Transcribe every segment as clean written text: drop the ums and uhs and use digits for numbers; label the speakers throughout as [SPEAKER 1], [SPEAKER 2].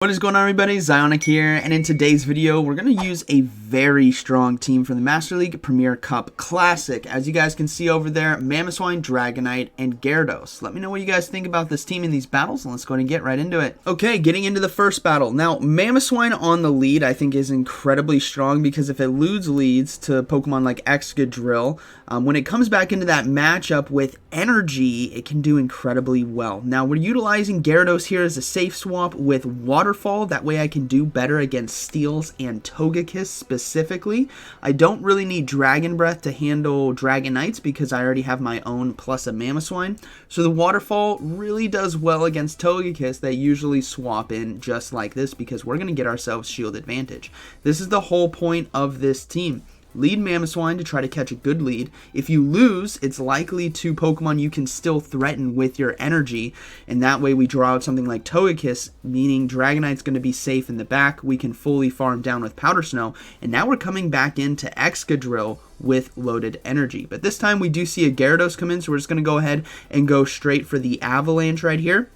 [SPEAKER 1] What is going on, everybody? ZyoniK here, and in today's video we're going to use a very strong team from the Master League Premier Cup Classic. As you guys can see over there, Mamoswine, Dragonite, and Gyarados. Let me know what you guys think about this team in these battles, and let's go ahead and get right into it. Okay, getting into the first battle. Now, Mamoswine on the lead I think is incredibly strong because if it leads to Pokemon like Excadrill, when it comes back into that matchup with Energy, it can do incredibly well. Now, we're utilizing Gyarados here as a safe swap with Waterfall. That way I can do better against Steels and Togekiss specifically. I don't really need Dragon Breath to handle Dragonites because I already have my own plus a Mamoswine. So the Waterfall really does well against Togekiss. They usually swap in just like this because we're going to get ourselves shield advantage. This is the whole point of this team. Lead Mamoswine to try to catch a good lead. If you lose, it's likely to Pokemon you can still threaten with your energy, and that way we draw out something like Togekiss, meaning Dragonite's going to be safe in the back. We can fully farm down with Powder Snow, and now we're coming back into Excadrill with loaded energy. But this time we do see a Gyarados come in, so we're just going to go ahead and go straight for the Avalanche right here.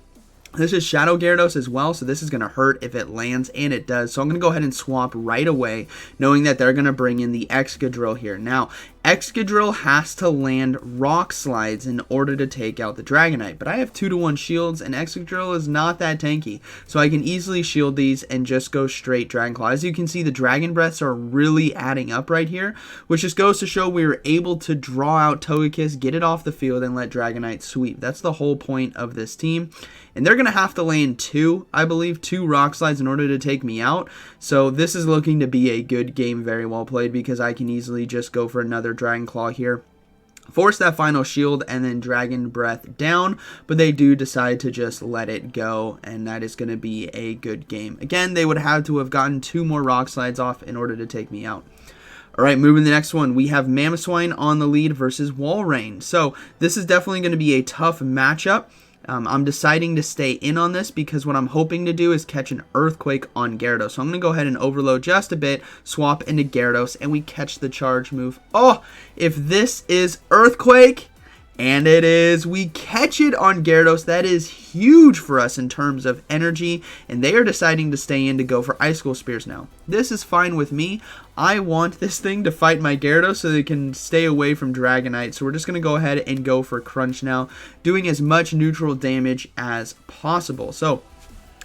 [SPEAKER 1] This is Shadow Gyarados as well, so this is going to hurt if it lands, and it does. So I'm going to go ahead and swap right away, knowing that they're going to bring in the Excadrill here. Now, Excadrill has to land Rock Slides in order to take out the Dragonite, but I have 2-to-1 shields, and Excadrill is not that tanky, so I can easily shield these and just go straight Dragon Claw. As you can see, the Dragon Breaths are really adding up right here, which just goes to show we were able to draw out Togekiss, get it off the field, and let Dragonite sweep. That's the whole point of this team. And they're going to have to land two Rock Slides in order to take me out. So this is looking to be a good game, very well played, because I can easily just go for another Dragon Claw here, force that final shield, and then Dragon Breath down. But they do decide to just let it go, and that is going to be a good game. Again, they would have to have gotten 2 more Rock Slides off in order to take me out. Alright, moving to the next one, we have Mamoswine on the lead versus Walrein. So this is definitely going to be a tough matchup. I'm deciding to stay in on this because what I'm hoping to do is catch an Earthquake on Gyarados. So I'm going to go ahead and overload just a bit, swap into Gyarados, and we catch the charge move. Oh, if this is Earthquake, and it is, we catch it on Gyarados. That is huge for us in terms of energy, and they are deciding to stay in to go for Icicle Spears now. This is fine with me. I want this thing to fight my Gyarados so they can stay away from Dragonite. So we're just going to go ahead and go for Crunch now, doing as much neutral damage as possible. So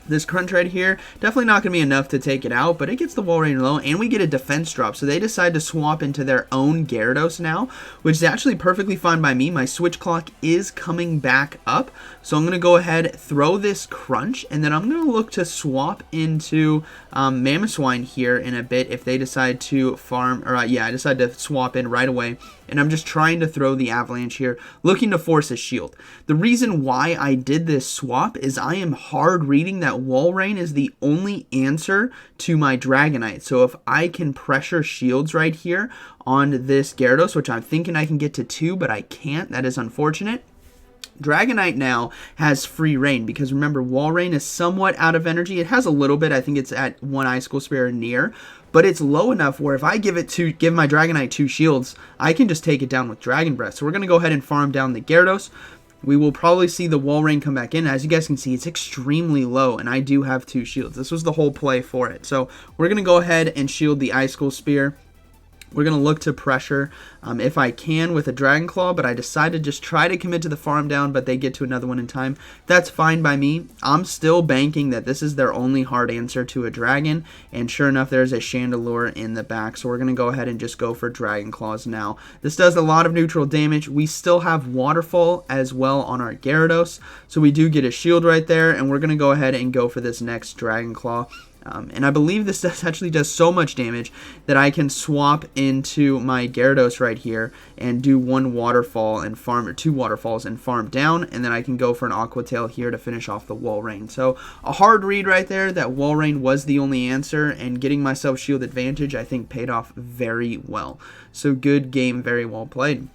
[SPEAKER 1] this Crunch right here, definitely not going to be enough to take it out, but it gets the Walrein low, and we get a defense drop. So they decide to swap into their own Gyarados now, which is actually perfectly fine by me. My switch clock is coming back up, so I'm going to go ahead, throw this Crunch, and then I'm going to look to swap into Mamoswine here in a bit if they decide to farm, or yeah, I decide to swap in right away. And I'm just trying to throw the Avalanche here, looking to force a shield. The reason why I did this swap is I am hard reading that Walrein is the only answer to my Dragonite. So if I can pressure shields right here on this Gyarados, which I'm thinking I can get to 2, but I can't, that is unfortunate. Dragonite now has free reign because remember, Walrein is somewhat out of energy. It has a little bit. I think it's at 1 Icicle Spear near, but it's low enough where if I give my Dragonite 2 shields, I can just take it down with Dragon Breath. So we're going to go ahead and farm down the Gyarados. We will probably see the Walrein come back in. As you guys can see, it's extremely low, and I do have 2 shields. This was the whole play for it. So we're going to go ahead and shield the Icicle Spear. We're going to look to pressure if I can with a Dragon Claw, but I decided to just try to commit to the farm down, but they get to another one in time. That's fine by me. I'm still banking that this is their only hard answer to a Dragon, and sure enough, there's a Chandelure in the back, so we're going to go ahead and just go for Dragon Claws now. This does a lot of neutral damage. We still have Waterfall as well on our Gyarados, so we do get a shield right there, and we're going to go ahead and go for this next Dragon Claw. And I believe this actually does so much damage that I can swap into my Gyarados right here and do 1 waterfall and farm, or 2 waterfalls and farm down, and then I can go for an Aqua Tail here to finish off the Walrein. So a hard read right there that Walrein was the only answer, and getting myself shield advantage I think paid off very well. So good game, very well played.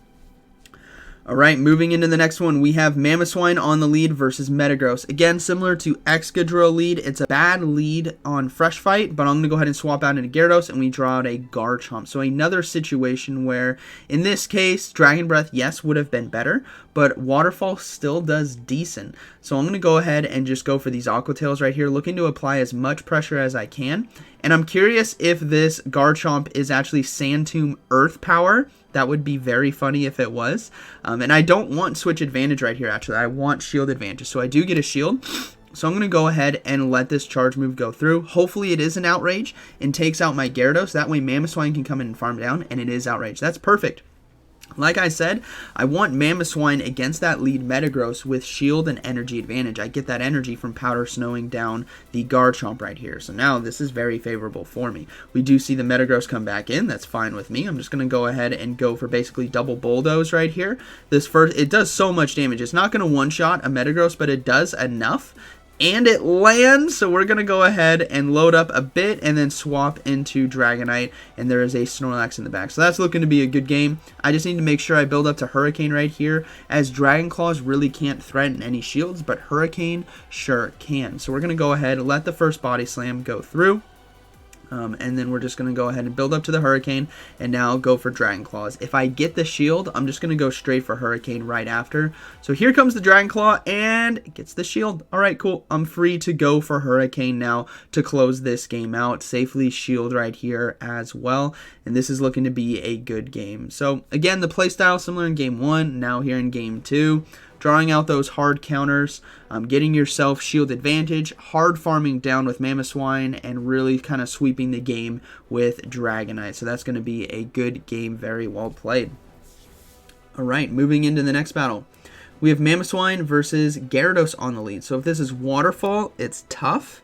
[SPEAKER 1] Alright, moving into the next one, we have Mamoswine on the lead versus Metagross. Again, similar to Excadrill lead, it's a bad lead on Fresh Fight, but I'm going to go ahead and swap out into Gyarados, and we draw out a Garchomp. So another situation where, in this case, Dragon Breath, yes, would have been better, but Waterfall still does decent. So I'm going to go ahead and just go for these Aqua Tails right here, looking to apply as much pressure as I can. And I'm curious if this Garchomp is actually Sand Tomb Earth Power. That would be very funny if it was. And I don't want Switch Advantage right here, actually. I want Shield Advantage. So I do get a Shield. So I'm going to go ahead and let this charge move go through. Hopefully it is an Outrage and takes out my Gyarados. That way Mamoswine can come in and farm down, and it is Outrage. That's perfect. Like I said, I want Mamoswine against that lead Metagross with Shield and Energy Advantage. I get that energy from Powder Snowing down the Garchomp right here. So now this is very favorable for me. We do see the Metagross come back in. That's fine with me. I'm just going to go ahead and go for basically double Bulldoze right here. This first, it does so much damage. It's not going to one-shot a Metagross, but it does enough. And it lands, so we're going to go ahead and load up a bit and then swap into Dragonite, and there is a Snorlax in the back. So that's looking to be a good game. I just need to make sure I build up to Hurricane right here, as Dragon Claws really can't threaten any shields, but Hurricane sure can. So we're going to go ahead and let the first Body Slam go through. And then we're just going to go ahead and build up to the Hurricane and now go for Dragon Claws. If I get the shield, I'm just going to go straight for Hurricane right after. So here comes the Dragon Claw and it gets the shield. Alright, cool. I'm free to go for Hurricane now to close this game out. Safely shield right here as well. And this is looking to be a good game. So again, the playstyle similar in game 1, now here in game 2. Drawing out those hard counters, getting yourself shield advantage, hard farming down with Mamoswine, and really kind of sweeping the game with Dragonite. So that's going to be a good game, very well played. Alright, moving into the next battle. We have Mamoswine versus Gyarados on the lead. So if this is Waterfall, it's tough.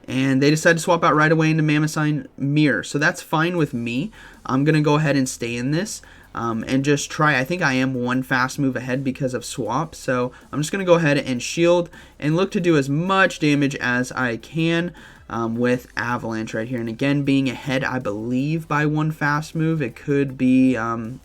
[SPEAKER 1] And they decided to swap out right away into Mamoswine Mirror. So that's fine with me. I'm going to go ahead and stay in this. And just try. I think I am one fast move ahead because of swap, so I'm just going to go ahead and shield and look to do as much damage as I can with Avalanche right here. And again, being ahead, I believe, by one fast move. It could be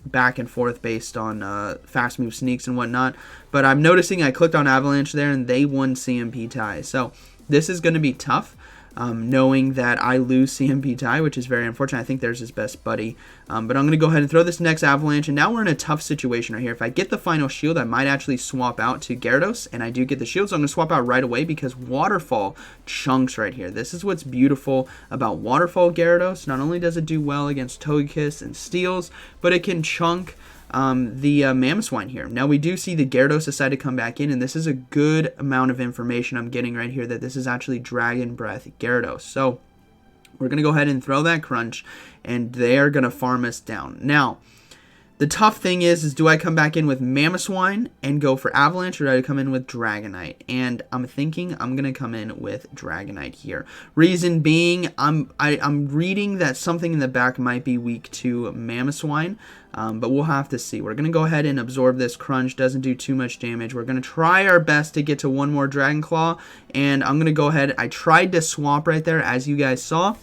[SPEAKER 1] back and forth based on fast move sneaks and whatnot, but I'm noticing I clicked on Avalanche there and they won CMP tie, so this is going to be tough. Knowing that I lose CMP tie, which is very unfortunate. I think there's his best buddy. But I'm going to go ahead and throw this next Avalanche, and now we're in a tough situation right here. If I get the final shield, I might actually swap out to Gyarados, and I do get the shield, so I'm going to swap out right away because Waterfall chunks right here. This is what's beautiful about Waterfall Gyarados. Not only does it do well against togekiss and steals, but it can chunk the Mamoswine here. Now we do see the Gyarados decide to come back in, and this is a good amount of information I'm getting right here that this is actually Dragon Breath Gyarados. So we're going to go ahead and throw that crunch, and they are going to farm us down. Now, the tough thing is do I come back in with Mamoswine and go for Avalanche, or do I come in with Dragonite? And I'm thinking I'm going to come in with Dragonite here. Reason being, I'm reading that something in the back might be weak to Mamoswine, but we'll have to see. We're going to go ahead and absorb this crunch. Doesn't do too much damage. We're going to try our best to get to one more Dragon Claw, and I'm going to go ahead. I tried to swap right there, as you guys saw.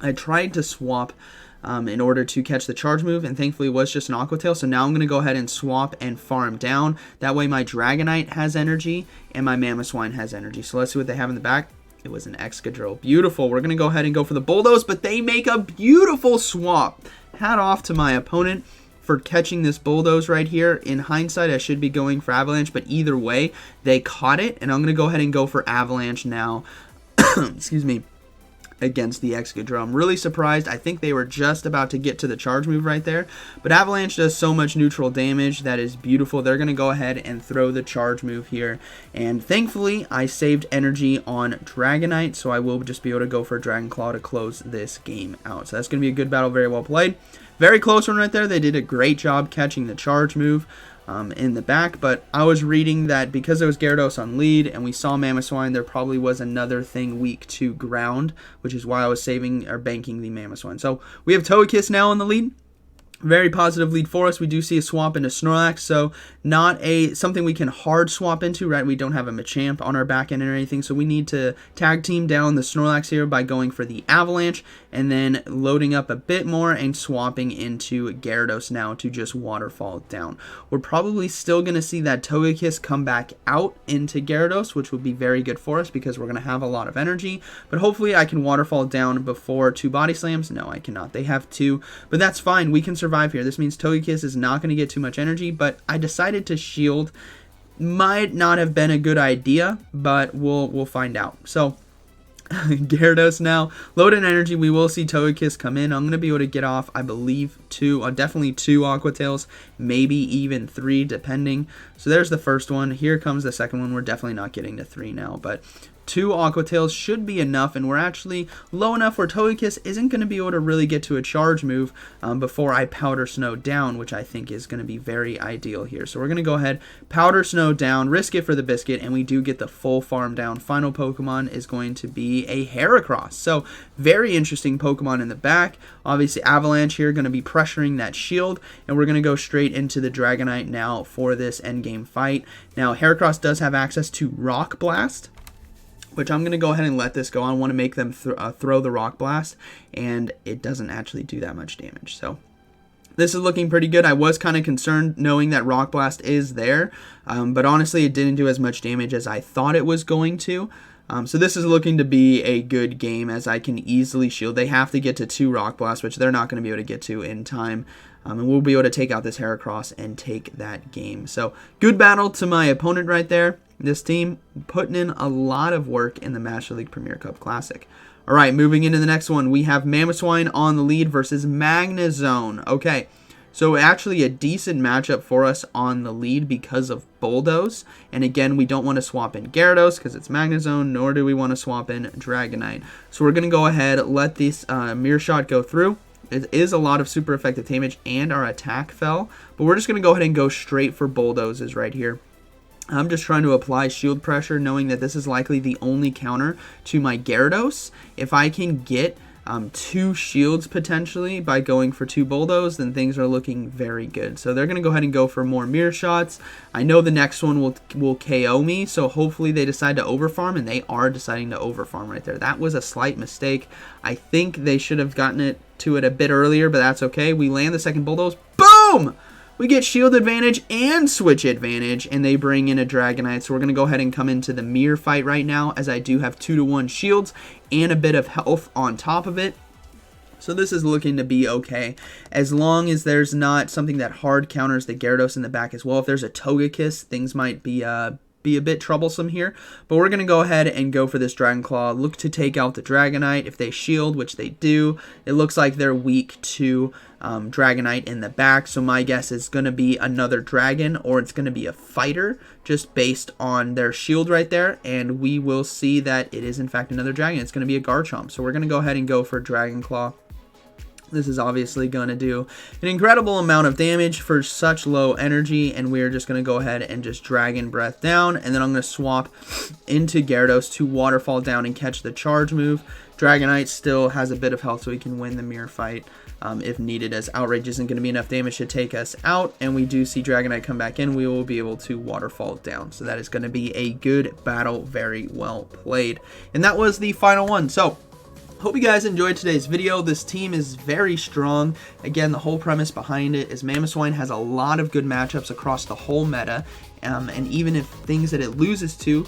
[SPEAKER 1] I tried to swap in order to catch the charge move, and thankfully it was just an Aqua Tail. So now I'm going to go ahead and swap and farm down. That way my Dragonite has energy and my Mamoswine has energy. So let's see what they have in the back. It was an Excadrill. Beautiful. We're going to go ahead and go for the Bulldoze, but they make a beautiful swap. Hat off to my opponent for catching this Bulldoze right here. In hindsight, I should be going for Avalanche, but either way, they caught it, and I'm going to go ahead and go for Avalanche now. Excuse me. Against the Excadrill. I'm really surprised. I think they were just about to get to the charge move right there, but Avalanche does so much neutral damage that is beautiful. They're going to go ahead and throw the charge move here, and thankfully I saved energy on Dragonite, so I will just be able to go for Dragon Claw to close this game out. So that's going to be a good battle, very well played. Very close one right there. They did a great job catching the charge move in the back, but I was reading that because it was Gyarados on lead and we saw Mamoswine, there probably was another thing weak to ground, which is why I was saving or banking the Mamoswine. So we have Togekiss now on the lead. Very positive lead for us. We do see a swap into Snorlax, so not something we can hard swap into, right? We don't have a Machamp on our back end or anything, so we need to tag team down the Snorlax here by going for the Avalanche and then loading up a bit more and swapping into Gyarados now to just waterfall down. We're probably still going to see that togekiss come back out into Gyarados, which would be very good for us because we're going to have a lot of energy, but hopefully I can waterfall down before 2 Body Slams. No, I cannot. They have 2, but that's fine. We can survive here. This means togekiss is not going to get too much energy, but I decided to shield. Might not have been a good idea, but we'll find out. So Gyarados now loaded energy. We will see togekiss come in. I'm going to be able to get off, I believe, 2, definitely 2 Aqua Tails, maybe even 3 depending. So there's the first one. Here comes the second one. We're definitely not getting to 3 now, but 2 Aqua Tails should be enough, and we're actually low enough where togekiss isn't going to be able to really get to a charge move before I Powder Snow down, which I think is going to be very ideal here. So we're going to go ahead, Powder Snow down, risk it for the biscuit, and we do get the full farm down. Final Pokemon is going to be a Heracross. So very interesting Pokemon in the back. Obviously Avalanche here going to be pressuring that shield, and we're going to go straight into the Dragonite now for this endgame fight. Now Heracross does have access to Rock Blast, which I'm going to go ahead and let this go. I want to make them throw the Rock Blast, and it doesn't actually do that much damage. So this is looking pretty good. I was kind of concerned knowing that Rock Blast is there, but honestly it didn't do as much damage as I thought it was going to. So this is looking to be a good game as I can easily shield. They have to get to 2 Rock Blasts, which they're not going to be able to get to in time. And we'll be able to take out this Heracross and take that game. So good battle to my opponent right there. This team putting in a lot of work in the Master League Premier Cup Classic. All right, moving into the next one, we have Mamoswine on the lead versus Magnezone. Okay, so actually a decent matchup for us on the lead because of Bulldoze. And again, we don't want to swap in Gyarados because it's Magnezone, nor do we want to swap in Dragonite. So we're going to go ahead, let this Mirror Shot go through. It is a lot of super effective damage, and our attack fell. But we're just going to go ahead and go straight for Bulldozes right here. I'm just trying to apply shield pressure, knowing that this is likely the only counter to my Gyarados. If I can get 2 shields potentially by going for 2 Bulldoze, then things are looking very good. So they're going to go ahead and go for more Mirror Shots. I know the next one will KO me, so hopefully they decide to overfarm, and they are deciding to overfarm right there. That was a slight mistake. I think they should have gotten to it a bit earlier, but that's okay. We land the second Bulldoze. Boom! We get shield advantage and switch advantage, and they bring in a Dragonite. So we're going to go ahead and come into the mirror fight right now, as I do have 2-to-1 shields and a bit of health on top of it. So this is looking to be okay, as long as there's not something that hard counters the Gyarados in the back as well. If there's a Togekiss, things might be a bit troublesome here, but we're going to go ahead and go for this Dragon Claw, look to take out the Dragonite. If they shield, which they do, it looks like they're weak to Dragonite in the back, so my guess is going to be another Dragon, or it's going to be a Fighter, just based on their shield right there, and we will see that it is in fact another Dragon. It's going to be a Garchomp, so we're going to go ahead and go for Dragon Claw. This is obviously going to do an incredible amount of damage for such low energy, and we're just going to go ahead and just Dragon Breath down, and then I'm going to swap into Gyarados to Waterfall down and catch the charge move. Dragonite still has a bit of health, so he can win the mirror fight if needed, as Outrage isn't going to be enough damage to take us out, and we do see Dragonite come back in. We will be able to Waterfall down, so that is going to be a good battle, very well played. And that was the final one. So hope you guys enjoyed today's video. This team is very strong. Again, the whole premise behind it is Mamoswine has a lot of good matchups across the whole meta, and even if things that it loses to,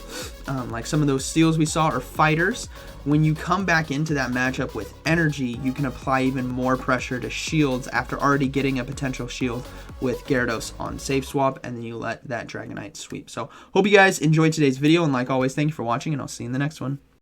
[SPEAKER 1] like some of those steals we saw, are fighters, when you come back into that matchup with energy, you can apply even more pressure to shields after already getting a potential shield with Gyarados on safe swap, and then you let that Dragonite sweep. So hope you guys enjoyed today's video, and like always, thank you for watching, and I'll see you in the next one.